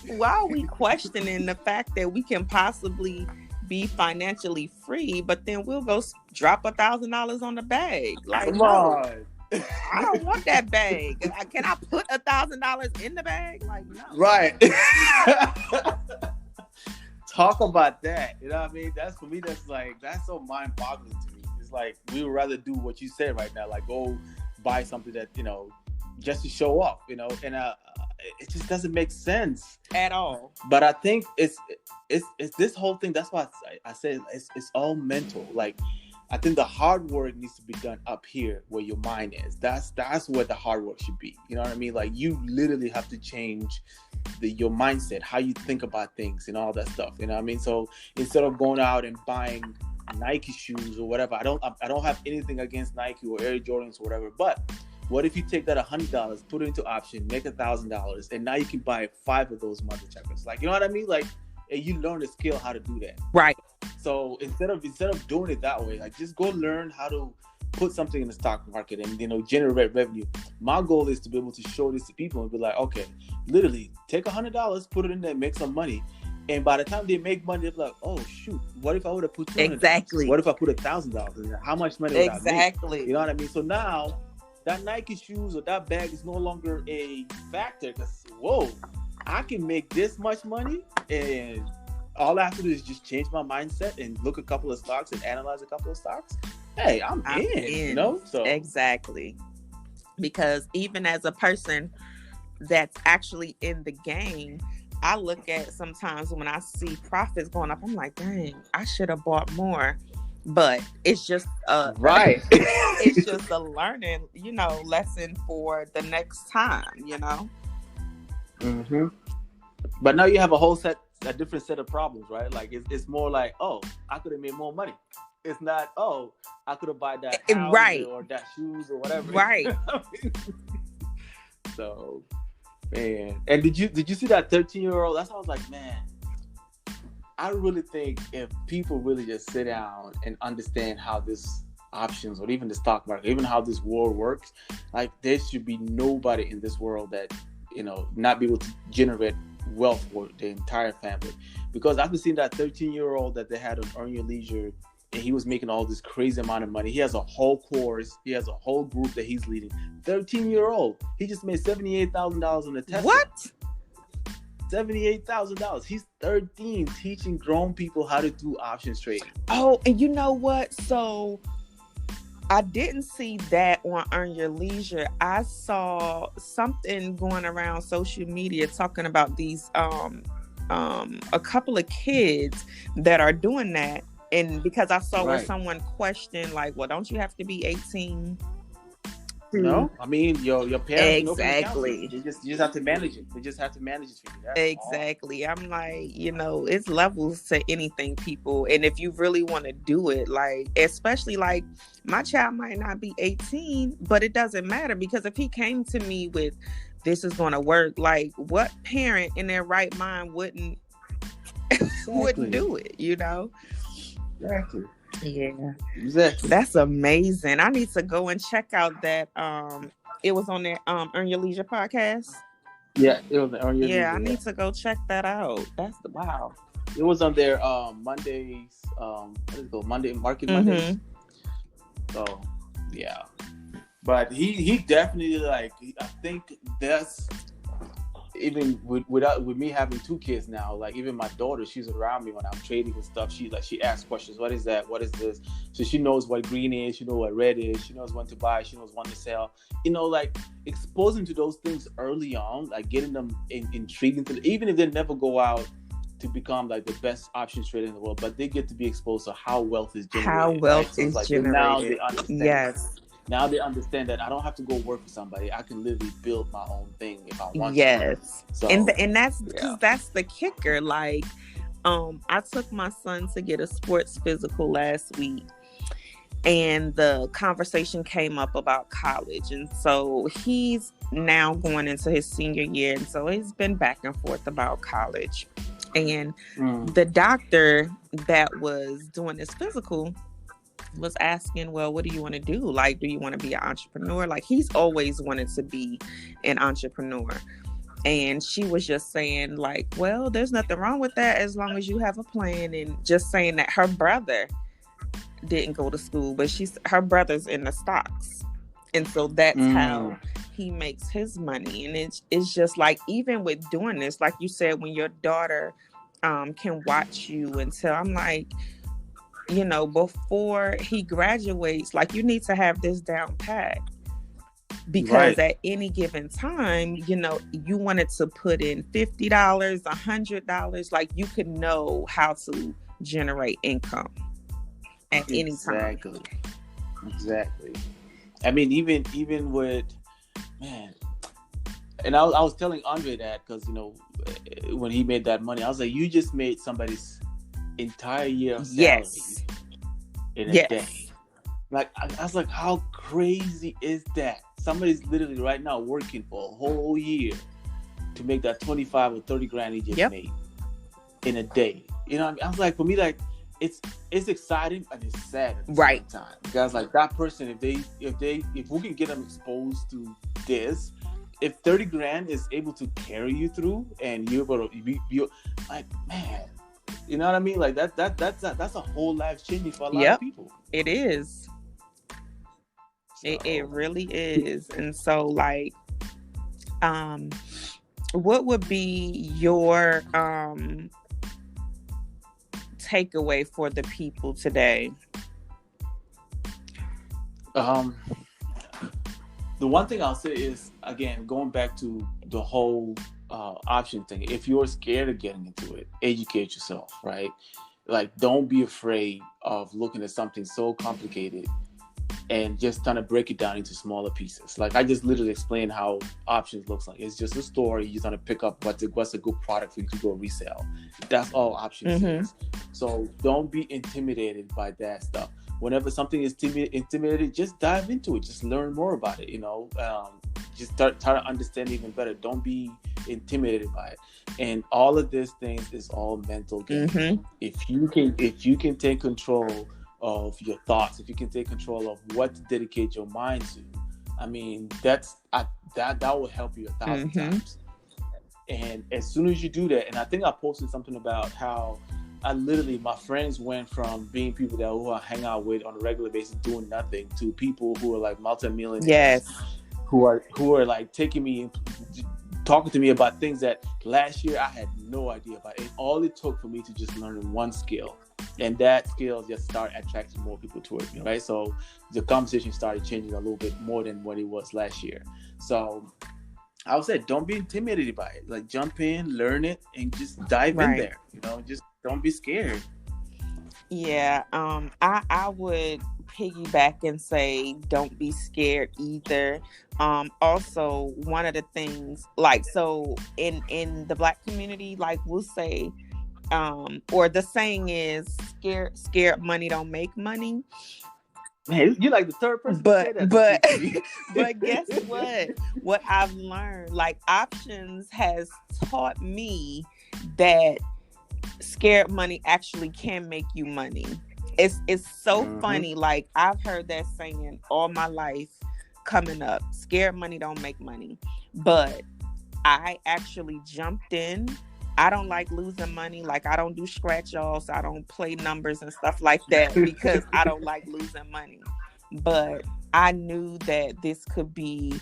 Why are we questioning the fact that we can possibly be financially free, but then we'll go drop $1,000 on the bag? Like, come on. I don't want that bag. Can I put $1,000 in the bag? Like, no. Right. Talk about that. You know what I mean? That's, for me, that's so mind-boggling to me. It's like, we would rather do what you said right now, like go buy something that, just to show off, and it just doesn't make sense at all. But I think it's this whole thing. That's why I said it's all mental. Like, I think the hard work needs to be done up here where your mind is. That's where the hard work should be. You know what I mean? Like, you literally have to change your mindset, how you think about things and all that stuff. You know what I mean? So instead of going out and buying Nike shoes or whatever, I don't have anything against Nike or Air Jordans or whatever, but what if you take that $100, put it into option, make $1,000, and now you can buy 5 of those mother checkers? Like, you know what I mean? Like, and you learn the skill how to do that. Right. So instead of doing it that way, like, just go learn how to put something in the stock market and generate revenue. My goal is to be able to show this to people and be like, okay, literally take $100, put it in there, make some money. And by the time they make money, they're like, oh shoot, what if I would have put $200? Exactly. What if I put $1,000 in there? How much money would I make? Exactly. You know what I mean? So now that Nike shoes or that bag is no longer a factor, because I can make this much money, and all I have to do is just change my mindset and look a couple of stocks and analyze a couple of stocks. Hey, I'm in. So exactly. Because even as a person that's actually in the game, I look at sometimes when I see profits going up, I'm like, dang, I should have bought more. But it's just right. It's just a learning, lesson for the next time, Mm-hmm. But now you have a different set of problems, right? Like, it's more like, oh, I could have made more money. It's not, oh, I could have bought that house right. or that shoes or whatever. Right. So, man. And did you see that 13-year-old? That's why I was like, man, I really think if people really just sit down and understand how this options or even the stock market, even how this world works, like, there should be nobody in this world that, not be able to generate wealth for the entire family. Because I've been seeing that 13-year-old that they had on Earn Your Leisure, and he was making all this crazy amount of money. He has a whole course. He has a whole group that he's leading. 13-year-old. He just made $78,000 on the Tesla. What? $78,000. He's 13, teaching grown people how to do options trading. Oh, and you know what? So I didn't see that on Earn Your Leisure. I saw something going around social media talking about these a couple of kids that are doing that. And because I saw where someone questioned, like, well, don't you have to be 18? No, I mean, your parents. Exactly. You just have to manage it. They just have to manage it for you. That's exactly. All. I'm like, it's levels to anything, people. And if you really want to do it, like, especially like my child might not be 18, but it doesn't matter, because if he came to me with, this is going to work, like, what parent in their right mind wouldn't do it, Exactly. Yeah. Exactly. That's amazing. I need to go and check out that. It was on their Earn Your Leisure podcast. Yeah, it was on Earn Your Leisure. Yeah, I need to go check that out. Wow. It was on their Mondays. What is it called? Monday Market Mondays. Mm-hmm. So yeah, but he definitely like. I think that's even with me having two kids now. Like even my daughter, she's around me when I'm trading and stuff. She asks questions. What is that? What is this? So she knows what green is. She knows what red is. She knows when to buy. She knows when to sell. Like exposing to those things early on, like getting them intrigued into, even if they never go out to become like the best options trader in the world, but they get to be exposed to how wealth is How generated, right? wealth So it's is like now generated. they understand. Yes. Now they understand that I don't have to go work for somebody. I can literally build my own thing if I want to. Yes. And So and that's yeah. because that's the kicker. Like, I took my son to get a sports physical last week, and the conversation came up about college, and so he's now going into his senior year, and so he's been back and forth about college. And the doctor that was doing this physical was asking, well, what do you want to do? Like, do you want to be an entrepreneur? Like, he's always wanted to be an entrepreneur. And she was just saying, like, well, there's nothing wrong with that as long as you have a plan. And just saying that her brother didn't go to school, but her brother's in the stocks. And so that's how he makes his money. And it's just like, even with doing this, like you said, when your daughter can watch you and tell, I'm like, before he graduates, like, you need to have this down pat. Because at any given time, you wanted to put in $50, $100, like you could know how to generate income at any time. Exactly. I mean, even with, man, and I was telling Andre that because when he made that money, I was like, you just made somebody's entire year of salary in a day. Like I was like, how crazy is that? Somebody's literally right now working for a whole year to make that 25 or 30 grand he just made in a day. You know what I mean? I was like, for me, like it's exciting and it's sad at the same time. Because like that person, if we can get them exposed to this, if 30 grand is able to carry you through and you're able to be like, man, you know what I mean? Like that's a whole life changing for a lot of people. It is. It really is. And so, like, what would be your takeaway for the people today? The one thing I'll say is, again, going back to the whole option thing. If you're scared of getting into it, educate yourself, right? Like, don't be afraid of looking at something so complicated and just trying to break it down into smaller pieces. Like I just literally explained how options looks like. It's just a story. You're trying to pick up what's a good product for you to go resell. That's all options is. So don't be intimidated by that stuff. Whenever something is intimidated, just dive into it. Just learn more about it. Just try to understand it even better. Don't be intimidated by it. And all of these things is all mental game. If you can take control of your thoughts, if you can take control of what to dedicate your mind to, I mean, that will help you 1,000 times. And as soon as you do that, and I think I posted something about how my friends went from being people who I hang out with on a regular basis doing nothing to people who are like multimillionaires, who are like taking me, talking to me about things that last year I had no idea about. And all it took for me to just learn one skill. And that skill just started attracting more people towards me, right? So the conversation started changing a little bit more than what it was last year. So I would say, don't be intimidated by it. Like, jump in, learn it, and just dive in there. Just don't be scared. Yeah, I would piggyback and say, don't be scared either. Also, one of the things, like, so in the Black community, like, we'll say, or the saying is, scared money don't make money. Man, you're like the third person to say that. But guess what? What I've learned, like, options has taught me that scared money actually can make you money. It's so funny. Like, I've heard that saying all my life coming up. Scared money don't make money. But I actually jumped in I don't like losing money. Like, I don't do scratch offs. I don't play numbers and stuff like that because I don't like losing money. But I knew that this could be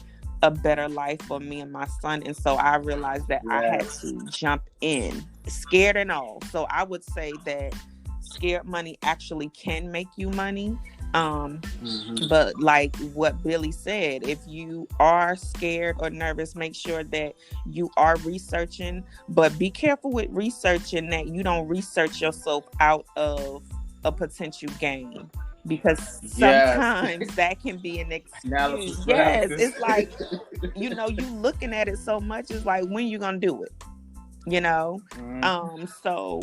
a better life for me and my son. And so I realized that I had Yes. to jump in, scared and all. So I would say that scared money actually can make you money. Mm-hmm. But like what Billy said, if you are scared or nervous, make sure that you are researching, but be careful with researching that you don't research yourself out of a potential gain, because Yes. sometimes that can be an excuse. Analysis Yes, paralysis. it's like, you looking at it so much, it's like, when you gonna do it, you know? Mm-hmm. So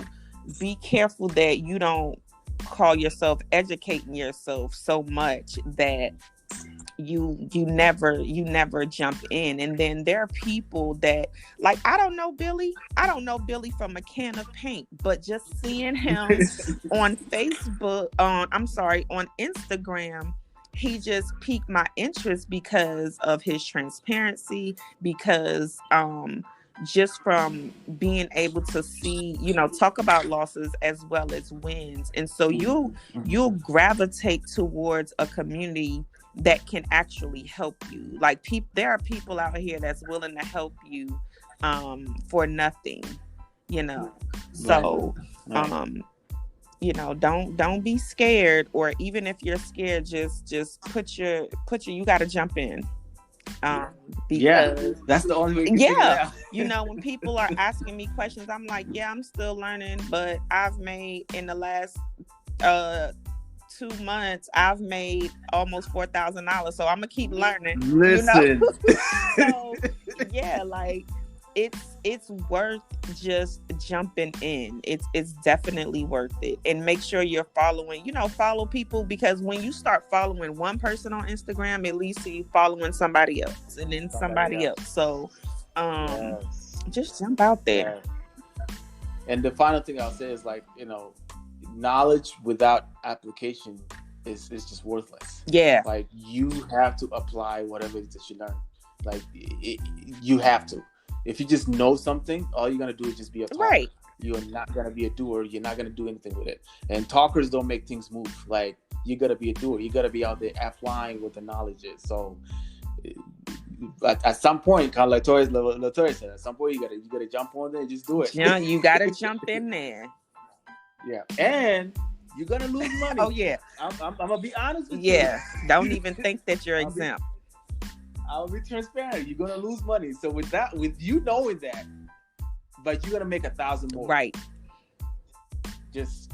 be careful that you don't call yourself educating yourself so much that you never jump in. And then there are people that, like, I don't know Billy from a can of paint, but just seeing him on Facebook, on Instagram, he just piqued my interest because of his transparency, because just from being able to see, talk about losses as well as wins. And so you'll gravitate towards a community that can actually help you. Like, there are people out here that's willing to help you for nothing, you know. Right. So Right. don't be scared, or even if you're scared, just you got to jump in. Um, Yeah, because that's the only way you can figure it yeah, out. when people are asking me questions, I'm like, yeah, I'm still learning, but I've made, in the last 2 months, I've made almost $4,000. So I'm gonna keep learning. Listen. So yeah, like, it's worth just jumping in. It's definitely worth it. And make sure you're follow people, because when you start following one person on Instagram, at least you're following somebody else, and then somebody else. So Yes. just jump out there. Yes. And the final thing I'll say is, like, knowledge without application is just worthless. Yeah. Like, you have to apply whatever it is that you learn. Like, you have to. If you just know something, all you're gonna do is just be a talker. Right. You're not gonna be a doer. You're not gonna do anything with it. And talkers don't make things move. Like, you gotta be a doer. You gotta be out there applying what the knowledge is. So, at some point, kind of like Latoya said, at some point you gotta jump on there and just do it. Yeah, you gotta jump in there. Yeah, and you're gonna lose money. Oh yeah, I'm gonna be honest with you. Yeah, don't even think that you're exempt. I'll be transparent. You're gonna lose money. So with you knowing that, but you're gonna make 1,000 more. Right. Just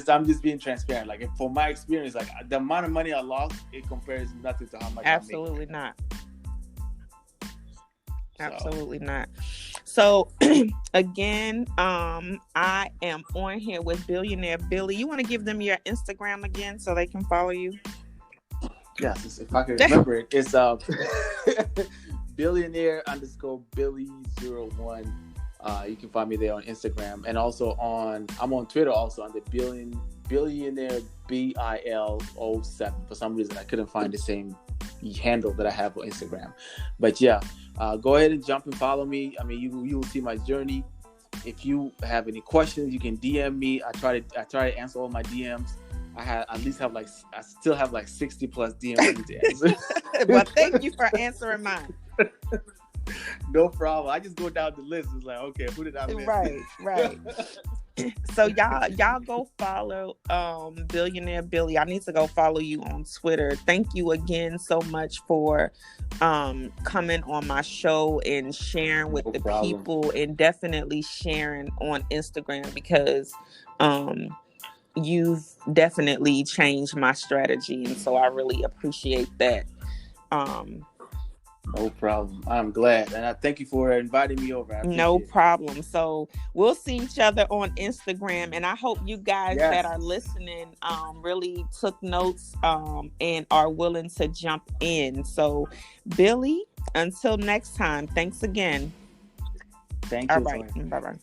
I'm just being transparent. Like, for my experience, like, the amount of money I lost, it compares nothing to how much Absolutely I made. Not. Absolutely not. So again, I am on here with Billionaire Billy. You want to give them your Instagram again so they can follow you? Yes, if I can remember it, it's billionaire_Billy01. You can find me there on Instagram, and also I'm on Twitter also under Billionaire BIL07. For some reason, I couldn't find the same handle that I have on Instagram. But yeah, go ahead and jump and follow me. I mean, you will see my journey. If you have any questions, you can DM me. I try to answer all my DMs. I still have like 60 plus DMs to answer. Well, thank you for answering mine. No problem. I just go down the list. It's like, okay, who did I miss? Right. So y'all go follow Billionaire Billy. I need to go follow you on Twitter. Thank you again so much for coming on my show and sharing with people, and definitely sharing on Instagram, because you've definitely changed my strategy, and so I really appreciate that. No problem. I'm glad. And I thank you for inviting me over. No problem. So we'll see each other on Instagram. And I hope you guys that are listening really took notes and are willing to jump in. So, Billy, until next time, thanks again. Thank you. All right. Bye-bye.